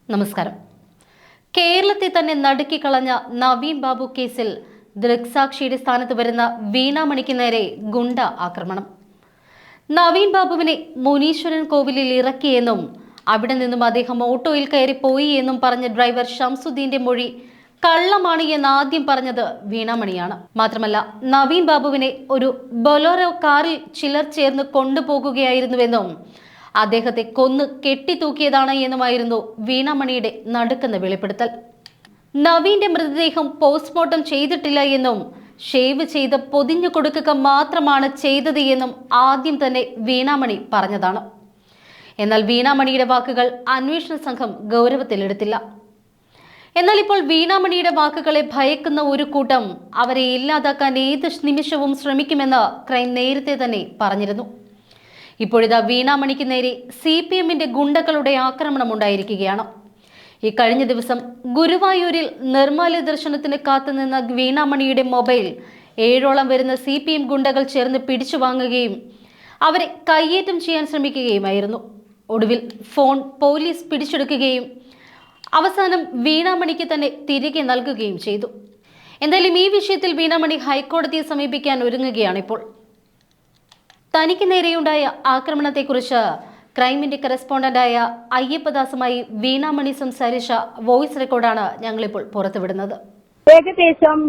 നമസ്കാരം. കേരളത്തെ തന്നെ നടുക്കിക്കളഞ്ഞ നവീൻ ബാബു കേസിൽ ദൃക്സാക്ഷിയുടെ സ്ഥാനത്ത് വരുന്ന വീണ മണിക്ക് നേരെ ഗുണ്ട ആക്രമണം. നവീൻ ബാബുവിനെ മുനീശ്വരൻ കോവിലിൽ ഇറക്കിയെന്നും അവിടെ നിന്നും അദ്ദേഹം ഓട്ടോയിൽ കയറി പോയി എന്നും പറഞ്ഞ ഡ്രൈവർ ഷംസുദ്ദീന്റെ മൊഴി കള്ളമാണ് എന്ന് ആദ്യം പറഞ്ഞത് വീണാമണിയാണ്. മാത്രമല്ല, നവീൻ ബാബുവിനെ ഒരു ബൊലോറോ കാറിൽ ചിലർ ചേർന്ന് കൊണ്ടുപോകുകയായിരുന്നുവെന്നും അദ്ദേഹത്തെ കൊന്ന് കെട്ടിത്തൂക്കിയതാണ് എന്നുമായിരുന്നു വീണാമണിയുടെ നടുക്കുന്ന വെളിപ്പെടുത്തൽ. നവീന്റെ മൃതദേഹം പോസ്റ്റ്മോർട്ടം ചെയ്തിട്ടില്ല എന്നും ഷേവ് ചെയ്ത് പൊതിഞ്ഞു കൊടുക്കുക മാത്രമാണ് ചെയ്തത് എന്നും ആദ്യം തന്നെ വീണാമണി പറഞ്ഞതാണ്. എന്നാൽ വീണാമണിയുടെ വാക്കുകൾ അന്വേഷണ സംഘം ഗൗരവത്തിലെടുത്തില്ല. എന്നാൽ ഇപ്പോൾ വീണാമണിയുടെ വാക്കുകളെ ഭയക്കുന്ന ഒരു കൂട്ടം അവരെ ഇല്ലാതാക്കാൻ ഏത് നിമിഷവും ശ്രമിക്കുമെന്ന് ക്രൈം നേരത്തെ തന്നെ പറഞ്ഞിരുന്നു. ഇപ്പോഴിതാ വീണാമണിക്ക് നേരെ CPMന്റെ ഗുണ്ടകളുടെ ആക്രമണം ഉണ്ടായിരിക്കുകയാണ്. ഈ കഴിഞ്ഞ ദിവസം ഗുരുവായൂരിൽ നിർമ്മാല്യ ദർശനത്തിന് കാത്തുനിന്ന വീണാമണിയുടെ മൊബൈൽ 7ഓളം വരുന്ന CPM ഗുണ്ടകൾ ചേർന്ന് പിടിച്ചു വാങ്ങുകയും അവരെ കയ്യേറ്റം ചെയ്യാൻ ശ്രമിക്കുകയുമായിരുന്നു. ഒടുവിൽ ഫോൺ പോലീസ് പിടിച്ചെടുക്കുകയും അവസാനം വീണാമണിക്ക് തന്നെ തിരികെ നൽകുകയും ചെയ്തു. എന്തായാലും ഈ വിഷയത്തിൽ വീണാമണി ഹൈക്കോടതിയെ സമീപിക്കാൻ ഒരുങ്ങുകയാണിപ്പോൾ. തനിക്ക് നേരെയുണ്ടായ ആക്രമണത്തെക്കുറിച്ച് ക്രൈമിന്റെ കറസ്പോണ്ടന്റായ അയ്യപ്പദാസുമായി വീണാമണി സംസാരിച്ച വോയിസ് റെക്കോർഡാണ് ഞങ്ങളിപ്പോൾ പുറത്തുവിടുന്നത്. ഏകദേശം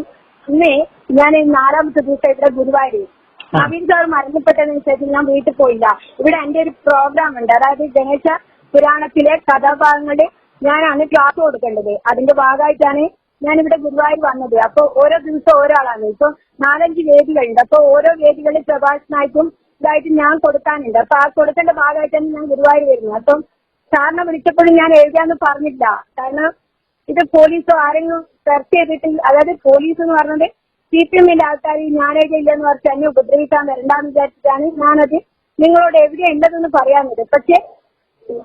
ഇന്ന് ഞാൻ 4ാമത്തെ ദിവസം ഇവിടെ ഗുരുവായൂർ നവീൻ സാർ മരണപ്പെട്ടതിന് ശേഷം ഞാൻ വീട്ടിൽ പോയില്ല. ഇവിടെ എന്റെ ഒരു പ്രോഗ്രാം ഉണ്ട്, അതായത് ഗണേശ പുരാണത്തിലെ കഥാഭാഗങ്ങളിൽ ഞാനാണ് ക്ലാസ് കൊടുക്കേണ്ടത്. അതിന്റെ ഭാഗമായിട്ടാണ് ഞാൻ ഇവിടെ ഗുരുവായൂർ വന്നത്. അപ്പൊ ഓരോ ദിവസം ഓരോളാണ്. ഇപ്പൊ 4-5 വേദികളുണ്ട്. അപ്പൊ ഓരോ വേദികളിൽ പ്രഭാഷണമായിട്ടും ഇതായിട്ട് ഞാൻ കൊടുക്കാനുണ്ട്. അപ്പൊ ആ കൊടുക്കേണ്ട ഭാഗമായിട്ടാണ് ഞാൻ ഗുരുവായൂർ വരുന്നത്. അപ്പം സാറിനെ വിളിച്ചപ്പോഴും ഞാൻ എഴുതാന്ന് പറഞ്ഞില്ല. കാരണം ഇത് പോലീസോ ആരെങ്കിലും സെർച്ച് ചെയ്തിട്ട്, അതായത് പോലീസ് എന്ന് പറഞ്ഞത് CPMന്റെ ആൾക്കാർ ഞാൻ എഴുതിയില്ലെന്ന് പറഞ്ഞ് എന്നെ ഉപദ്രവിക്കാൻ വരണ്ടെന്ന് വിചാരിച്ചിട്ടാണ് ഞാനത് നിങ്ങളോട് എവിടെയാ ഉള്ളതെന്ന് പറയാഞ്ഞത്. പക്ഷെ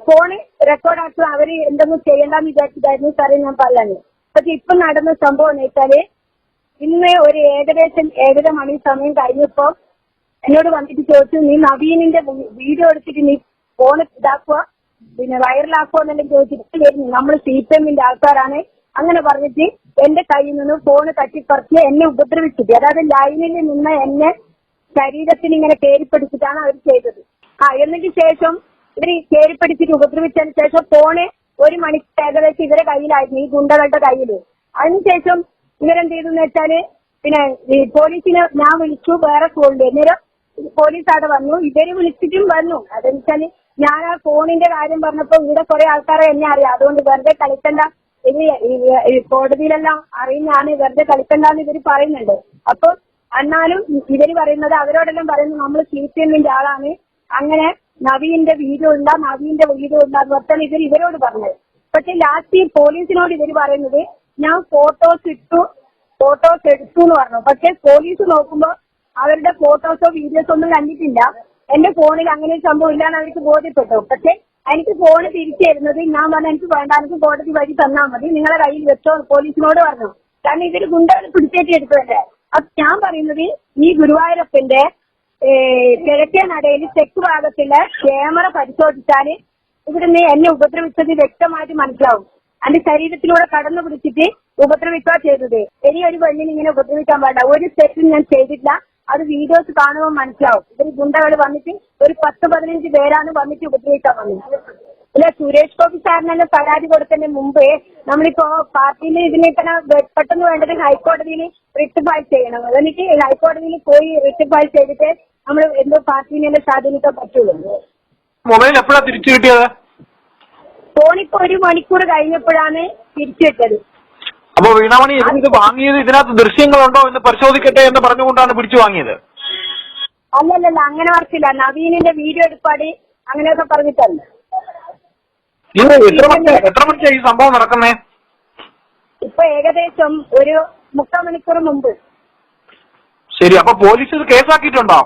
ഫോണ് റെക്കോർഡാക്കുക അവര് എന്തെങ്കിലും ചെയ്യണ്ടെന്ന് വിചാരിച്ചിട്ടായിരുന്നു സാറേ ഞാൻ പറയാഞ്ഞത്. പക്ഷെ ഇപ്പൊ നടന്ന സംഭവം എന്ന് വെച്ചാല് ഇന്ന് ഒരു ഏകദേശം 7:30 മണി സമയം കഴിഞ്ഞപ്പോ എന്നോട് വന്നിട്ട് ചോദിച്ചു, നീ നവീനിന്റെ വീഡിയോ എടുത്തിട്ട് നീ ഫോൺ ഇതാക്കുക, പിന്നെ വൈറലാക്കുക എന്നെല്ലാം ചോദിച്ചിട്ട് വരുന്നു. നമ്മൾ CPMന്റെ ആൾക്കാരാണ് അങ്ങനെ പറഞ്ഞിട്ട് എന്റെ കയ്യിൽ നിന്ന് ഫോണ് തട്ടിപ്പറിച്ച് എന്നെ ഉപദ്രവിച്ചിട്ട്, അതായത് ലൈനിൽ നിന്ന് എന്നെ ശരീരത്തിന് ഇങ്ങനെ കയറിപ്പിടിച്ചിട്ടാണ് അവർ ചെയ്തത്. എന്നിട്ട് ശേഷം ഇവര് കയറിപ്പിടിച്ചിട്ട് ഉപദ്രവിച്ചതിന് ശേഷം ഫോണ് 1 മണിക്കൂർ ഏകദേശം ഇവരെ കയ്യിലായിരുന്നു, ഈ ഗുണ്ടകളുടെ കയ്യില്. അതിനുശേഷം ഇവരെന്ത് ചെയ്തെന്ന് വെച്ചാല് പിന്നെ ഈ പോലീസിനെ ഞാൻ വിളിച്ചു വേറെ ഫോണില്. അന്നേരം പോലീസ് അവിടെ വന്നു, ഇവര് വിളിച്ചിട്ടും വന്നു. അതെന്ന് വെച്ചാല് ഞാൻ ആ ഫോണിന്റെ കാര്യം പറഞ്ഞപ്പോ ഇവിടെ കുറെ ആൾക്കാരെ എന്നെ അറിയാം, അതുകൊണ്ട് വെറുതെ കളിക്കണ്ട, ഇത് കോടതിയിലെല്ലാം അറിയുന്നതാണ്, വെറുതെ കളിക്കണ്ടെന്ന് ഇവര് പറയുന്നുണ്ട്. അപ്പൊ എന്നാലും ഇവര് പറയുന്നത്, അവരോടെല്ലാം പറയുന്നത് നമ്മൾ CPMന്റെ ആളാണ്, അങ്ങനെ നവീന്റെ വീഡിയോ ഉണ്ടാ നവീന്റെ വീഡിയോ ഉണ്ടാന്ന് പറഞ്ഞാൽ ഇവരോട് പറഞ്ഞത്. പക്ഷെ ലാസ്റ്റ് ഈ പോലീസിനോട് ഇവര് പറയുന്നത് ഞാൻ ഫോട്ടോസ് എടുത്തു എന്ന് പറഞ്ഞു. പക്ഷെ പോലീസ് നോക്കുമ്പോ അവരുടെ ഫോട്ടോസോ വീഡിയോസോ ഒന്നും കണ്ടിട്ടില്ല. എന്റെ ഫോണിൽ അങ്ങനെ ഒരു സംഭവം ഇല്ലാന്ന് അവർക്ക് ബോധ്യപ്പെട്ടു. പക്ഷെ എനിക്ക് ഫോണ് തിരിച്ചു തരുന്നത് ഞാൻ പറഞ്ഞു എനിക്ക് വേണ്ട, എനിക്ക് കോടതി വഴി തന്നാൽ മതി, നിങ്ങളെ കയ്യിൽ വെച്ചോ പോലീസിനോട് പറഞ്ഞു. കാരണം ഇവര് ഗുണ്ടകൾ പിടിച്ചേറ്റി എടുത്തതല്ലേ. അപ്പൊ ഞാൻ പറയുന്നത് ഈ ഗുരുവായൂരപ്പന്റെ കിഴക്കേ നടയിൽ തെക്ക് ഭാഗത്തുള്ള ക്യാമറ പരിശോധിച്ചാല് ഇവിടുന്ന് എന്നെ ഉപദ്രവിച്ചത് വ്യക്തമായിട്ട് മനസ്സിലാവും. എന്റെ ശരീരത്തിലൂടെ കടന്നു പിടിച്ചിട്ട് ഉപദ്രവിക്കുക ചെയ്തത്. ഇനി ഒരു പെണ്ണിന് ഇങ്ങനെ ഉപദ്രവിക്കാൻ പാടില്ല, ഒരു തെറ്റും ഞാൻ ചെയ്തിട്ടില്ല. അത് വീഡിയോസ് കാണുമ്പോൾ മനസ്സിലാവും. ഇവര് ഗുണ്ടകൾ വന്നിട്ട് ഒരു 10-15 പേരാണ് വന്നിട്ട് ഉപദ്രവിക്കാൻ വന്നത്. അല്ല, സുരേഷ് ഗോപി സാറിനെല്ലാം പരാതി കൊടുത്തതിന് മുമ്പേ നമ്മളിപ്പോ പാർട്ടിയിൽ ഇതിനൊക്കെ പെട്ടെന്ന് വേണ്ടത് ഹൈക്കോടതിയിൽ റിട്ട് ഫയൽ ചെയ്യണം. എന്നിട്ട് ഹൈക്കോടതിയിൽ പോയി റിട്ട് ഫയൽ ചെയ്തിട്ട് നമ്മൾ എന്തോ പാർട്ടിനെ സ്വാധീനിക്കാൻ പറ്റുള്ളൂ. മൊബൈൽ എപ്പോഴാണ് തിരിച്ചു കിട്ടിയത്? ഫോണിപ്പോ 1 മണിക്കൂർ കഴിഞ്ഞപ്പോഴാണ് തിരിച്ചു കിട്ടിയത്. അപ്പൊ വീണാമണി ഇത് വാങ്ങിയത് ഇതിനകത്ത് ദൃശ്യങ്ങളുണ്ടോ എന്ന് പരിശോധിക്കട്ടെ എന്ന് പറഞ്ഞുകൊണ്ടാണ് പിടിച്ചു വാങ്ങിയത്? അല്ലല്ല, അങ്ങനെ വർക്കില്ല. നവീനിന്റെ വീഡിയോ എടുപ്പാടി അങ്ങനെയൊക്കെ പറഞ്ഞിട്ടല്ല. ഇത് എത്ര മണിക്കാണ് ഈ സംഭവം നടക്കുന്നേ? ഇപ്പൊ ഏകദേശം ഒരു 3/4 മണിക്കൂർ മുമ്പ്. ശരി, അപ്പൊ പോലീസ് ഇത് കേസാക്കിയിട്ടുണ്ടോ?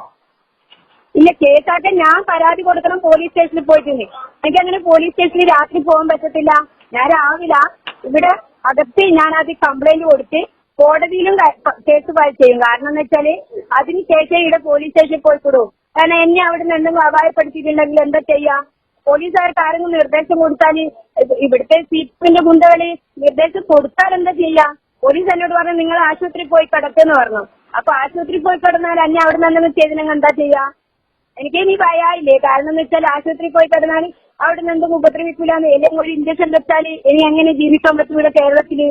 ഇല്ല, കേസാക്കാൻ ഞാൻ പരാതി കൊടുക്കണം പോലീസ് സ്റ്റേഷനിൽ പോയിട്ടുണ്ട്. എനിക്ക് അങ്ങനെ പോലീസ് സ്റ്റേഷനിൽ രാത്രി പോകാൻ പറ്റത്തില്ല. ഞാൻ രാവിലെ ഇവിടെ അകത്ത് ഞാൻ അത് കംപ്ലൈന്റ് കൊടുത്ത് കോടതിയിലും കേസ് ഫയൽ ചെയ്യും. കാരണം എന്ന് വെച്ചാല് അതിനുശേഷം ഇവിടെ പോലീസ് സ്റ്റേഷനിൽ പോയിക്കൊടൂ. കാരണം എന്നെ അവിടെ നിന്ന് എന്തെങ്കിലും അപായപ്പെടുത്തിയിട്ടുണ്ടെങ്കിൽ എന്താ ചെയ്യാം? പോലീസുകാർക്ക് ആരെങ്കിലും നിർദ്ദേശം കൊടുത്താൽ ഇവിടുത്തെ സീപ്പിന്റെ ഗുണ്ടകള് നിർദ്ദേശം കൊടുത്താൽ എന്താ ചെയ്യാ? പോലീസ് എന്നോട് പറഞ്ഞു നിങ്ങൾ ആശുപത്രിയിൽ പോയി കിടക്കെന്ന് പറഞ്ഞു. അപ്പൊ ആശുപത്രിയിൽ പോയി കിടന്നാൽ എന്നെ അവിടെ നിന്ന് ചെയ്തിനെങ്കിൽ എന്താ ചെയ്യാ? എനിക്ക് ഇനി ഭയായില്ലേ? കാരണം എന്ന് വെച്ചാൽ ആശുപത്രിയിൽ പോയി കിടന്നാൽ അവിടെ നിന്ന് ഉപദ്രവിക്കൂലെന്ന്, അല്ലെങ്കിൽ ഒരു ഇഞ്ചക്ഷൻ വെച്ചാൽ ഇനി എങ്ങനെ ജീവിക്കാൻ പറ്റൂല കേരളത്തില്?